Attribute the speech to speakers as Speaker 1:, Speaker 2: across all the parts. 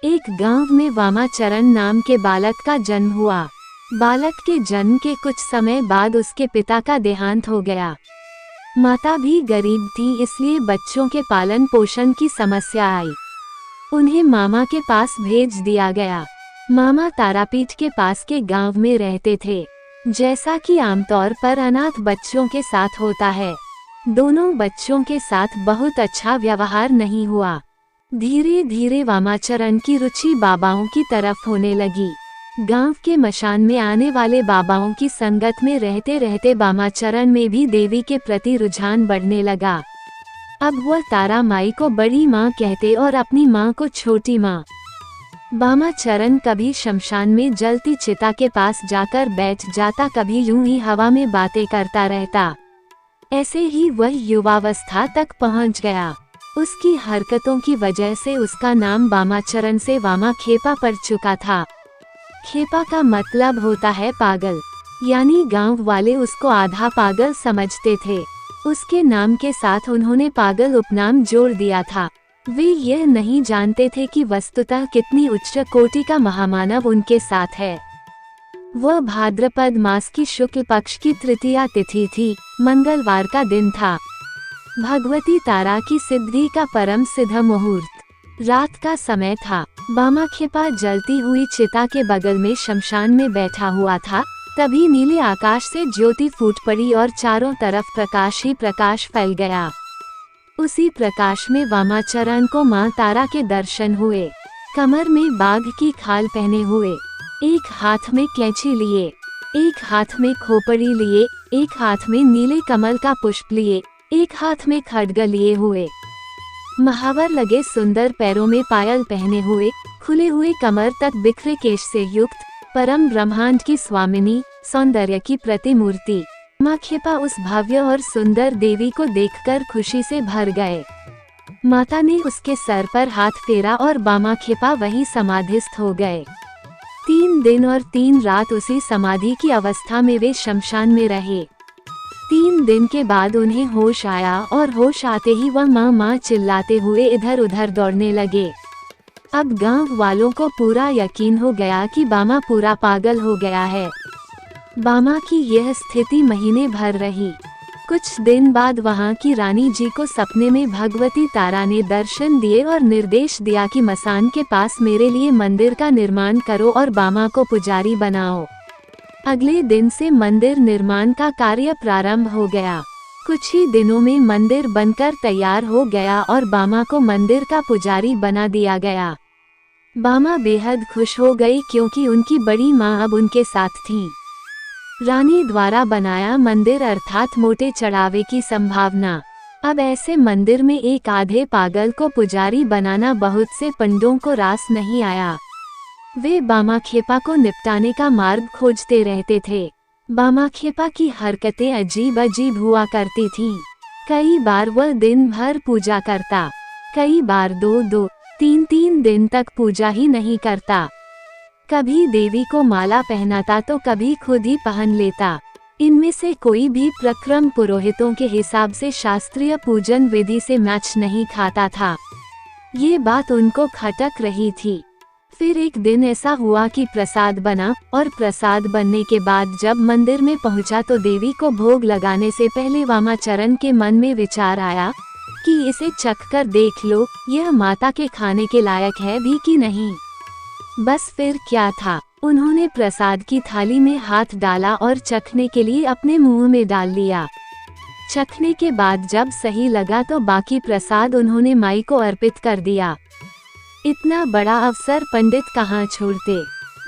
Speaker 1: एक गांव में वामाचरण नाम के बालक का जन्म हुआ। बालक के जन्म के कुछ समय बाद उसके पिता का देहांत हो गया। माता भी गरीब थी, इसलिए बच्चों के पालन पोषण की समस्या आई। उन्हें मामा के पास भेज दिया गया। मामा तारापीठ के पास के गांव में रहते थे। जैसा कि आमतौर पर अनाथ बच्चों के साथ होता है, दोनों बच्चों के साथ बहुत अच्छा व्यवहार नहीं हुआ। धीरे धीरे वामाचरण की रुचि बाबाओं की तरफ होने लगी। गांव के मशान में आने वाले बाबाओं की संगत में रहते रहते वामाचरण में भी देवी के प्रति रुझान बढ़ने लगा। अब वह तारा माई को बड़ी माँ कहते और अपनी माँ को छोटी माँ। वामाचरण कभी शमशान में जलती चिता के पास जाकर बैठ जाता, कभी यूं ही हवा में बातें करता रहता। ऐसे ही वह युवावस्था तक पहुंच गया। उसकी हरकतों की वजह से उसका नाम वामाचरण से वामा खेपा पड़ चुका था। खेपा का मतलब होता है पागल, यानी गांव वाले उसको आधा पागल समझते थे। उसके नाम के साथ उन्होंने पागल उपनाम जोड़ दिया था। वे यह नहीं जानते थे कि वस्तुतः कितनी उच्च कोटि का महामानव उनके साथ है। वह भाद्रपद मास की शुक्ल पक्ष की तृतीया तिथि थी। मंगलवार का दिन था। भगवती तारा की सिद्धि का परम सिद्ध मुहूर्त। रात का समय था। वामाखेपा जलती हुई चिता के बगल में शमशान में बैठा हुआ था। तभी नीले आकाश से ज्योति फूट पड़ी और चारों तरफ प्रकाश ही प्रकाश फैल गया। उसी प्रकाश में वामाचरण को मां तारा के दर्शन हुए। कमर में बाघ की खाल पहने हुए, एक हाथ में कैंची लिए, एक हाथ में खोपड़ी लिए, एक हाथ में नीले कमल का पुष्प लिए, एक हाथ में खड्ग लिए हुए, महावर लगे सुंदर पैरों में पायल पहने हुए, खुले हुए कमर तक बिखरे केश से युक्त परम ब्रह्मांड की स्वामिनी सौंदर्य की प्रतिमूर्ति वामाखेपा उस भव्य और सुंदर देवी को देखकर खुशी से भर गए। माता ने उसके सर पर हाथ फेरा और वामाखेपा वहीं समाधिस्थ हो गए। 3 दिन और 3 रात उसी समाधि की अवस्था में वे शमशान में रहे। 3 दिन के बाद उन्हें होश आया और होश आते ही वह माँ माँ चिल्लाते हुए इधर उधर दौड़ने लगे। अब गांव वालों को पूरा यकीन हो गया कि वामा पूरा पागल हो गया है। वामा की यह स्थिति महीने भर रही। कुछ दिन बाद वहां की रानी जी को सपने में भगवती तारा ने दर्शन दिए और निर्देश दिया कि मसान के पास मेरे लिए मंदिर का निर्माण करो और वामा को पुजारी बनाओ। अगले दिन से मंदिर निर्माण का कार्य प्रारंभ हो गया। कुछ ही दिनों में मंदिर बनकर तैयार हो गया और वामा को मंदिर का पुजारी बना दिया गया। वामा बेहद खुश हो गई क्योंकि उनकी बड़ी माँ अब उनके साथ थी। रानी द्वारा बनाया मंदिर अर्थात मोटे चढ़ावे की संभावना। अब ऐसे मंदिर में एक आधे पागल को पुजारी बनाना बहुत से पंडों को रास नहीं आया। वे वामाखेपा को निपटाने का मार्ग खोजते रहते थे। वामाखेपा की हरकतें अजीब अजीब हुआ करती थीं। कई बार वह दिन भर पूजा करता, कई बार 2-2, 3-3 दिन तक पूजा ही नहीं करता। कभी देवी को माला पहनाता तो कभी खुद ही पहन लेता। इनमें से कोई भी प्रक्रम पुरोहितों के हिसाब से शास्त्रीय पूजन विधि से मैच नहीं खाता था। ये बात उनको खटक रही थी। फिर एक दिन ऐसा हुआ कि प्रसाद बना और प्रसाद बनने के बाद जब मंदिर में पहुंचा तो देवी को भोग लगाने से पहले वामाचरण के मन में विचार आया कि इसे चख कर देख लो, यह माता के खाने के लायक है भी कि नहीं। बस फिर क्या था, उन्होंने प्रसाद की थाली में हाथ डाला और चखने के लिए अपने मुंह में डाल लिया। चखने के बाद जब सही लगा तो बाकी प्रसाद उन्होंने माई को अर्पित कर दिया। इतना बड़ा अवसर पंडित कहाँ छोड़ते।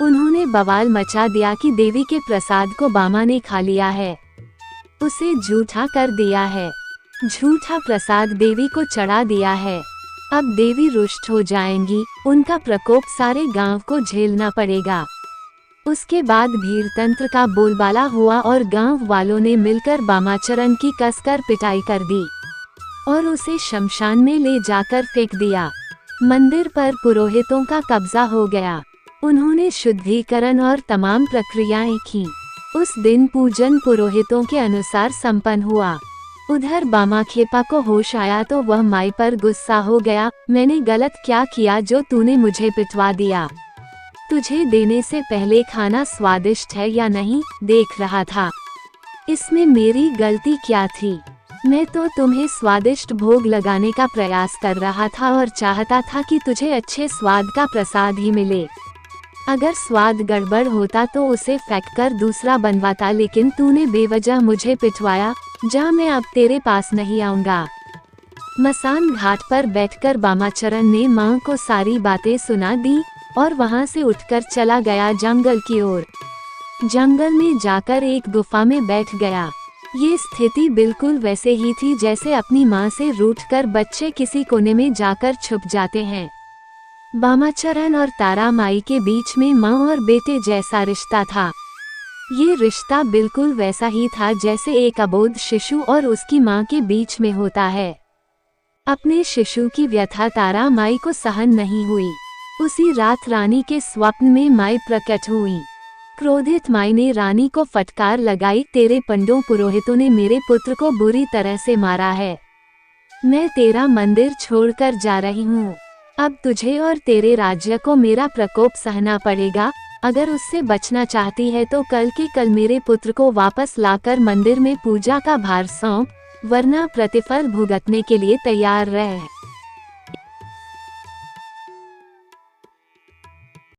Speaker 1: उन्होंने बवाल मचा दिया कि देवी के प्रसाद को वामा ने खा लिया है, उसे झूठा कर दिया है, झूठा प्रसाद देवी को चढ़ा दिया है। अब देवी रुष्ट हो जाएंगी, उनका प्रकोप सारे गांव को झेलना पड़ेगा। उसके बाद भीड़तंत्र का बोलबाला हुआ और गांव वालों ने मिलकर वामाचरण की कसकर पिटाई कर दी और उसे शमशान में ले जाकर फेंक दिया। मंदिर पर पुरोहितों का कब्जा हो गया। उन्होंने शुद्धिकरण और तमाम प्रक्रियाएं की। उस दिन पूजन पुरोहितों के अनुसार संपन्न हुआ। उधर बामाखेपा को होश आया तो वह माई पर गुस्सा हो गया। मैंने गलत क्या किया जो तूने मुझे पिटवा दिया? तुझे देने से पहले खाना स्वादिष्ट है या नहीं देख रहा था। इसमें मेरी गलती क्या थी? मैं तो तुम्हें स्वादिष्ट भोग लगाने का प्रयास कर रहा था और चाहता था कि तुझे अच्छे स्वाद का प्रसाद ही मिले। अगर स्वाद गड़बड़ होता तो उसे फेंककर दूसरा बनवाता, लेकिन तूने बेवजह मुझे पिटवाया। जा, मैं अब तेरे पास नहीं आऊंगा। मसान घाट पर बैठकर बामाचरण ने माँ को सारी बातें सुना दी और वहाँ से उठकर चला गया जंगल की ओर। जंगल में जाकर एक गुफा में बैठ गया। ये स्थिति बिल्कुल वैसे ही थी जैसे अपनी माँ से रूठकर बच्चे किसी कोने में जाकर छुप जाते हैं। बामाचरण और तारा माई के बीच में माँ और बेटे जैसा रिश्ता था। ये रिश्ता बिल्कुल वैसा ही था जैसे एक अबोध शिशु और उसकी माँ के बीच में होता है। अपने शिशु की व्यथा तारा माई को सहन नहीं हुई। उसी रात रानी के स्वप्न में माई प्रकट हुई। क्रोधित माई ने रानी को फटकार लगाई, तेरे पंडों पुरोहितों ने मेरे पुत्र को बुरी तरह से मारा है। मैं तेरा मंदिर छोड़कर जा रही हूँ। अब तुझे और तेरे राज्य को मेरा प्रकोप सहना पड़ेगा। अगर उससे बचना चाहती है तो कल के कल मेरे पुत्र को वापस लाकर मंदिर में पूजा का भार सौंप, वरना प्रतिफल भुगतने के लिए तैयार रह।